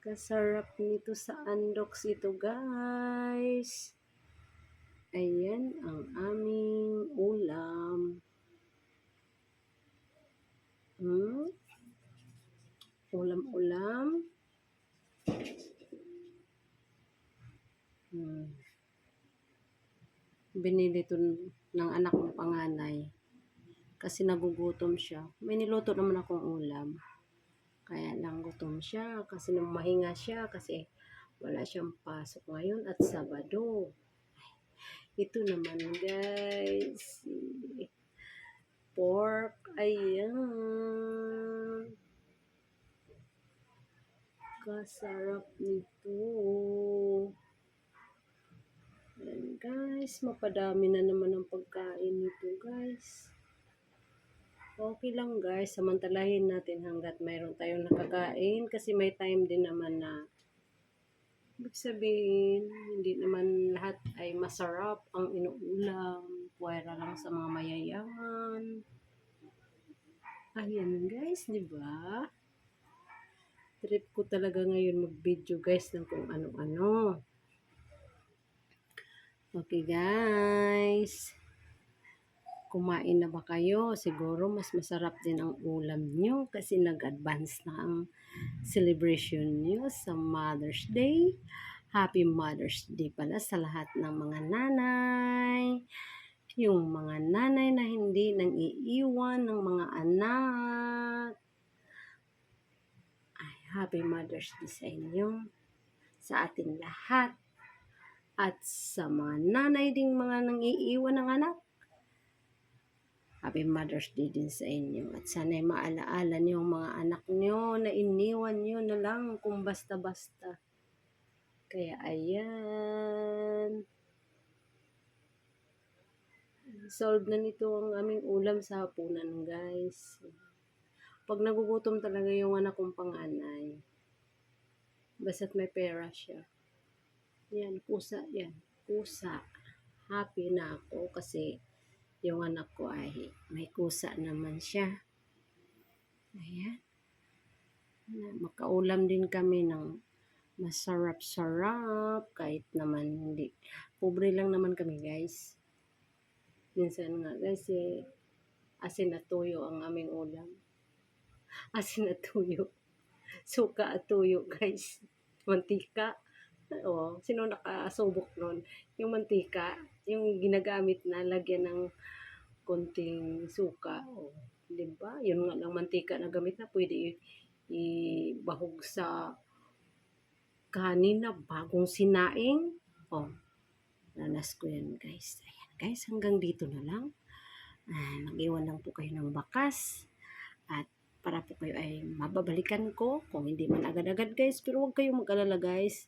Napakasarap nito sa andoks ito, guys. Ayan ang aming ulam. Ulam-ulam. Binili ito ng anak ng panganay. Kasi nagugutom siya. May niluto naman akong ulam. Kaya lang gutom siya. Kasi mahinga siya. Kasi wala siyang pasok ngayon at Sabado. Ito naman, guys. Pork. Ayan. Kasarap nito. Ayan, guys. Mapadami na naman ang pagkain nito, guys. Okay lang, guys. Samantalahin natin hanggat mayroon tayong nakakain. Kasi may time din naman na ibig sabihin, hindi naman lahat ay masarap ang inuulam. Puwera lang sa mga mayayaman. Ayan, guys, di ba? Trip ko talaga ngayon mag-video, guys, ng kung ano-ano. Okay, guys. Kumain na ba kayo? Siguro mas masarap din ang ulam nyo kasi nag-advance na ang celebration nyo sa Mother's Day. Happy Mother's Day pala sa lahat ng mga nanay. Yung mga nanay na hindi nang iiwan ng mga anak. Ay, Happy Mother's Day sa inyo. Sa ating lahat. At sa mga nanay ding mga nang iiwan ng anak. Happy Mother's Day din sa inyo. At sana'y maalaala niyo ang mga anak niyo na iniwan niyo na lang kung basta-basta. Kaya ayan. Solve na nito ang aming ulam sa hapunan, guys. Pag nagugutom talaga yung anak kong panganay. Basta't may pera siya. Yan, pusa yan. Pusa. Happy na ako kasi yung anak ko ay may kusa naman siya. Ayan. Makaulam din kami ng masarap-sarap kahit naman hindi. Pobre lang naman kami, guys. Minsan nga, guys, asin at tuyo ang aming ulam. Asin at tuyo. Suka at tuyo, guys. Mantika. O, sino nakasubok nun? Yung mantika, yung ginagamit na lagyan ng konting suka. O, diba? Yun nga lang mantika na gamit na pwede ibahog sa kanin na bagong sinaing. O, nanas ko yan, guys. Ayan, guys, hanggang dito na lang. Mag-iwan lang po kayo ng bakas. At para po kayo ay mababalikan ko. Kung hindi man agad-agad, guys. Pero huwag kayong mag-alala, guys.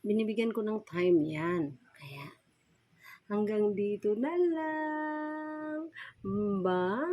Binibigyan ko ng time yan. Kaya hanggang dito na lang. Bye!